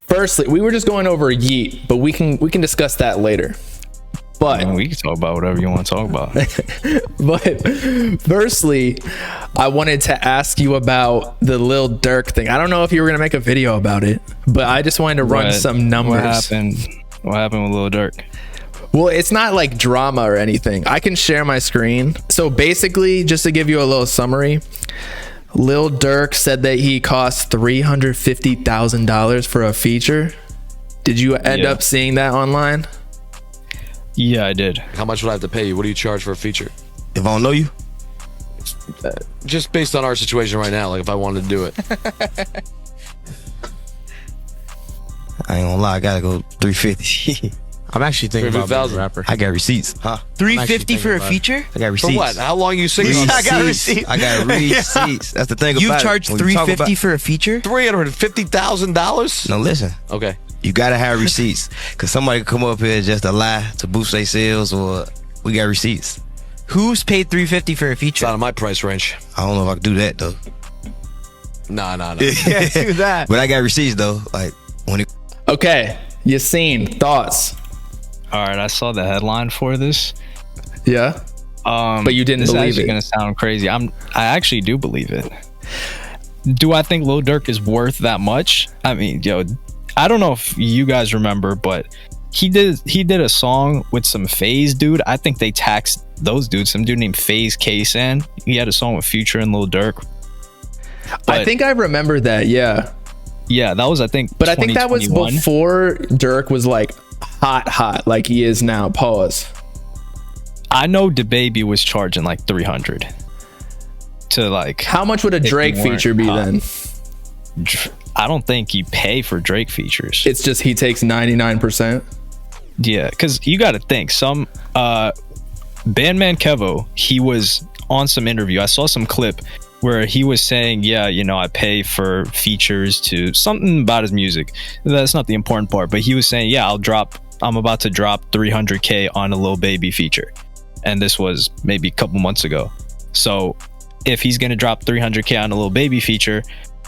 Firstly, we were just going over Yeet, but we can discuss that later. But we can talk about whatever you want to talk about. But firstly, I wanted to ask you about the Lil Durk thing. I don't know if you were gonna make a video about it, but I just wanted to run some numbers. What happened with Lil Durk? Well, it's not like drama or anything. I can share my screen. So basically, just to give you a little summary, Lil Durk said that he cost $350,000 for a feature. Did you end up seeing that online? Yeah, I did. How much would I have to pay you? What do you charge for a feature? If I don't know you? Just based on our situation right now, like if I wanted to do it. I ain't gonna lie, I gotta go 350. I'm actually thinking about being a rapper. I got receipts. Huh? 350 for a feature? I got receipts. For what? How long you singing on I got receipts? receipts. I got receipts. That's the thing You about it. charged When you talk $350 about- for a feature? $350,000? No, listen. Okay. You gotta have receipts. Cause somebody could come up here just to lie to boost their sales, or we got receipts. Who's paid $350 for a It's feature? out of my price range. I don't know if I can do that though. Nah. Yeah, do that. But I got receipts though. Like when it Okay, Yassine, thoughts? All right, I saw the headline for this. Yeah, but you didn't this believe is actually it. gonna sound crazy. I actually do believe it. Do I think Lil Durk is worth that much? I mean, I don't know if you guys remember, but he did a song with some FaZe dude. I think they taxed those dudes. Some dude named FaZe K-San. He had a song with Future and Lil Durk. I think I remember that. Yeah, that was, I think, but I think that was 2021. before Durk was like hot like he is now. Pause. I know DaBaby was charging like 300 to like. How much would a if you Drake weren't feature be hot. then? I don't think you pay for Drake features. It's just he takes 99%. Yeah, because you got to think some Bandman Kevo, he was on some interview. I saw some clip where he was saying, I pay for features to something about his music. That's not the important part, but he was saying, I'm about to drop 300K on a Lil Baby feature. And this was maybe a couple months ago. So if he's going to drop 300K on a Lil Baby feature,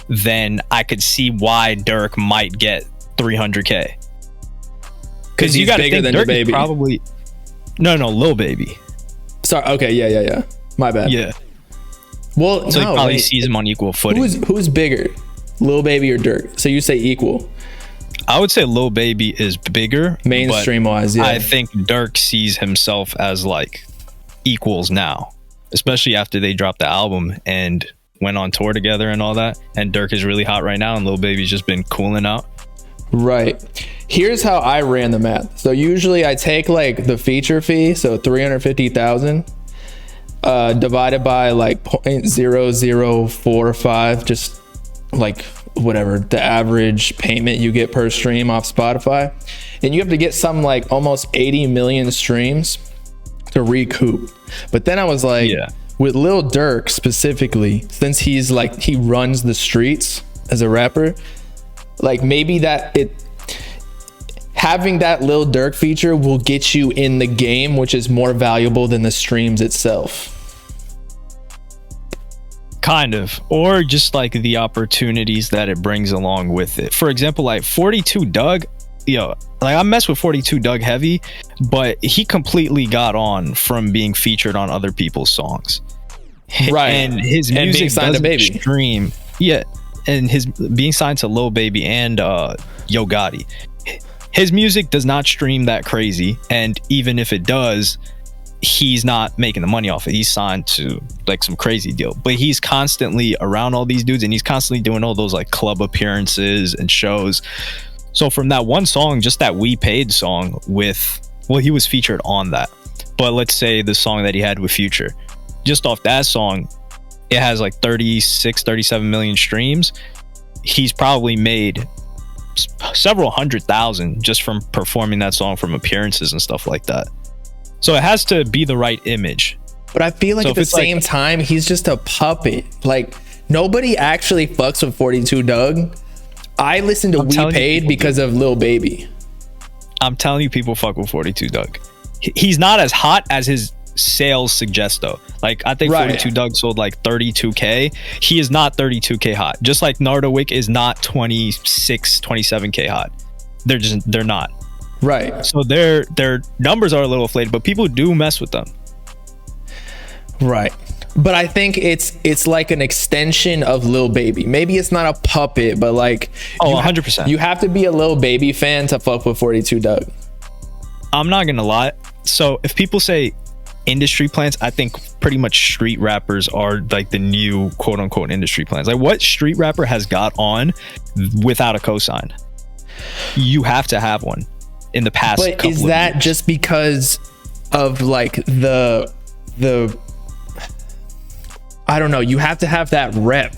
then I could see why Durk might get 300K. Because you got to think than Durk DaBaby. is probably no Lil Baby. Sorry. Okay. Yeah. My bad. Yeah. Well, So no, he probably wait. sees him on equal footing. Who's bigger, Lil Baby or Durk? So you say equal, I would say Lil Baby is bigger, mainstream wise. Yeah. I think Durk sees himself as like equals now, especially after they dropped the album and went on tour together and all that. And Durk is really hot right now, and Lil Baby's just been cooling out. Right. Here's how I ran the math. So usually I take like the feature fee, so 350,000, divided by like 0.0045, just like whatever the average payment you get per stream off Spotify, and you have to get some like almost 80 million streams to recoup. But then I was like, with Lil Durk specifically, since he's like, he runs the streets as a rapper, like maybe having that Lil Durk feature will get you in the game, which is more valuable than the streams itself. Kind of. Or just like the opportunities that it brings along with it. For example, like 42 Doug, like I mess with 42 Doug heavy, but he completely got on from being featured on other people's songs. Right. And his And being music signed to doesn't Baby. stream. Yeah. And his being signed to Lil Baby and Yo Gotti. His music does not stream that crazy. And even if it does, he's not making the money off it. He's signed to like some crazy deal, but he's constantly around all these dudes and he's constantly doing all those like club appearances and shows. So from that one song, just that We Paid song he was featured on that. But let's say the song that he had with Future, just off that song, it has like 37 million streams. He's probably made several 100,000 just from performing that song, from appearances and stuff like that. So it has to be the right image. But I feel like So at the if it's like- same time, he's just a puppet. Like nobody actually fucks with 42 Doug. I listen to I'm We telling you Paid people because of Lil Baby. I'm telling you, people fuck with 42 Doug. He's not as hot as his sales suggest though. Like I think Right. 42 Doug sold like 32k. He is not 32k hot. Just like Nardowick is not 26, 27k hot. They're not. Right. So their numbers are a little inflated, but people do mess with them. Right. But I think it's like an extension of Lil Baby. Maybe it's not a puppet, but like 100%. You have to be a Lil Baby fan to fuck with 42 Doug. I'm not gonna lie. So if people say industry plants, I think pretty much street rappers are like the new quote unquote industry plants. Like what street rapper has got on without a cosign? You have to have one in the past. But is that just because of like the I don't know, you have to have that rep,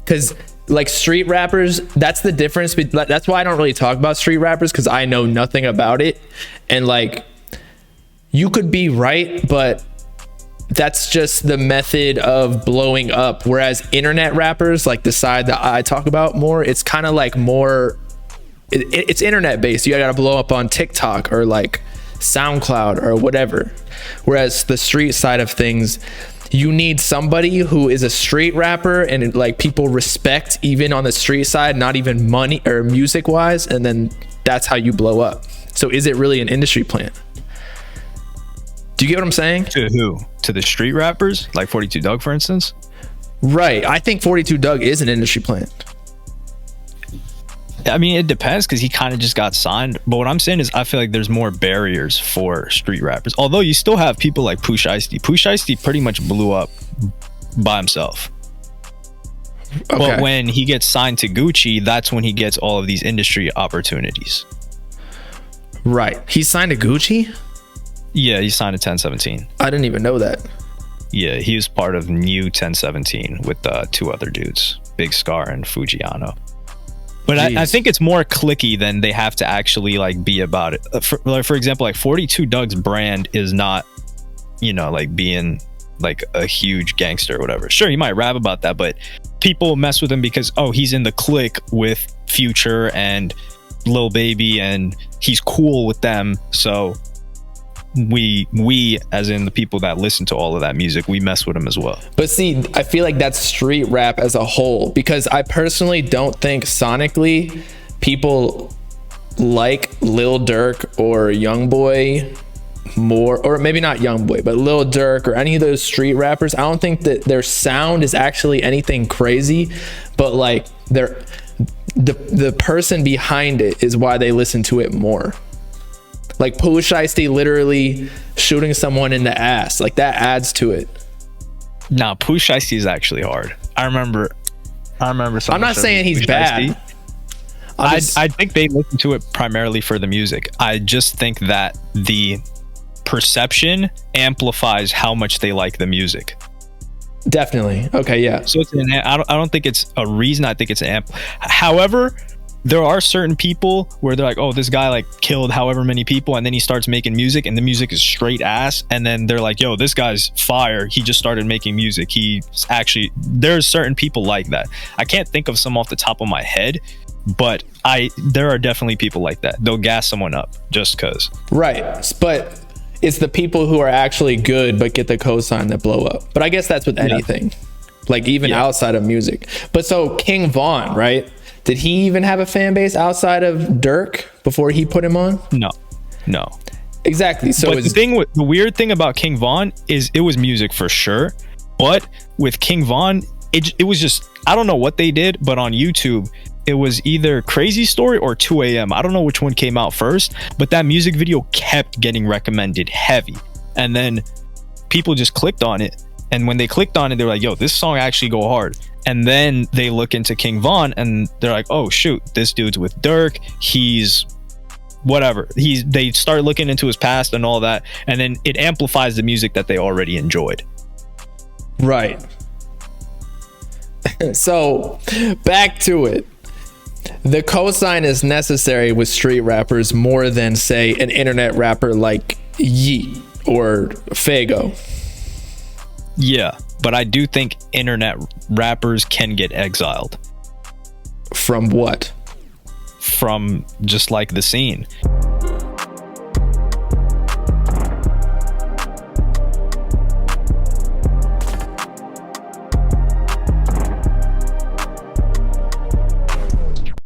because like street rappers, that's the difference. That's why I don't really talk about street rappers, because I know nothing about it. And like, you could be right, but that's just the method of blowing up. Whereas internet rappers, like the side that I talk about more, it's kind of like more, it's internet based. You gotta blow up on TikTok or like SoundCloud or whatever. Whereas the street side of things, you need somebody who is a street rapper and like people respect even on the street side, not even money or music wise, and then that's how you blow up. So is it really an industry plant? Do you get what I'm saying? To who? To the street rappers, like 42 Doug, for instance? Right. I think 42 Doug is an industry plant. I mean, it depends, because he kind of just got signed. But what I'm saying is I feel like there's more barriers for street rappers. Although you still have people like Pooh Shiesty. Pooh Shiesty pretty much blew up by himself. Okay. But when he gets signed to Gucci, that's when he gets all of these industry opportunities. Right. He signed to Gucci? Yeah, he signed to 1017. I didn't even know that. Yeah, he was part of New 1017 with two other dudes, Big Scar and Fujiano. But I think it's more clicky than they have to actually like be about it. For example, like 42 Doug's brand is not, you know, like being like a huge gangster or whatever. Sure, you might rap about that, but people mess with him because, oh, he's in the clique with Future and Lil Baby and he's cool with them. So we as in the people that listen to all of that music, we mess with him as well. But see, I feel like that's street rap as a whole, because I personally don't think sonically people like Lil Durk or Youngboy more, or maybe not Youngboy, but Lil Durk or any of those street rappers. I don't think that their sound is actually anything crazy, but like the person behind it is why they listen to it more. Like Pooh Shiesty literally shooting someone in the ass, like that adds to it. Nah, Pooh Shiesty is actually hard. I remember. I'm not saying he's bad. I think they listen to it primarily for the music. I just think that the perception amplifies how much they like the music. Definitely. Okay, yeah. So it's I don't think it's a reason. I think it's an amp. However, there are certain people where they're like, oh, this guy like killed however many people, and then he starts making music and the music is straight ass, and then they're like, yo, this guy's fire, he just started making music. He's actually, there's certain people like that. I can't think of some off the top of my head, but there are definitely people like that. They'll gas someone up just cause. Right. But it's the people who are actually good but get the cosign that blow up. But I guess that's with anything, like even outside of music. But so King Von, right? Did he even have a fan base outside of Durk before he put him on? No. Exactly. So but the weird thing about King Von is it was music for sure, but with King Von, it was just, I don't know what they did, but on YouTube, it was either Crazy Story or 2 a.m. I don't know which one came out first, but that music video kept getting recommended heavy. And then people just clicked on it. And when they clicked on it, they were like, yo, this song actually go hard. And then they look into King Von and they're like, oh shoot, this dude's with Durk. He's whatever. They start looking into his past and all that. And then it amplifies the music that they already enjoyed. Right. So back to it. The cosign is necessary with street rappers more than, say, an internet rapper like Yeet or Fago. Yeah, but I do think internet rappers can get exiled. From what? From just like the scene.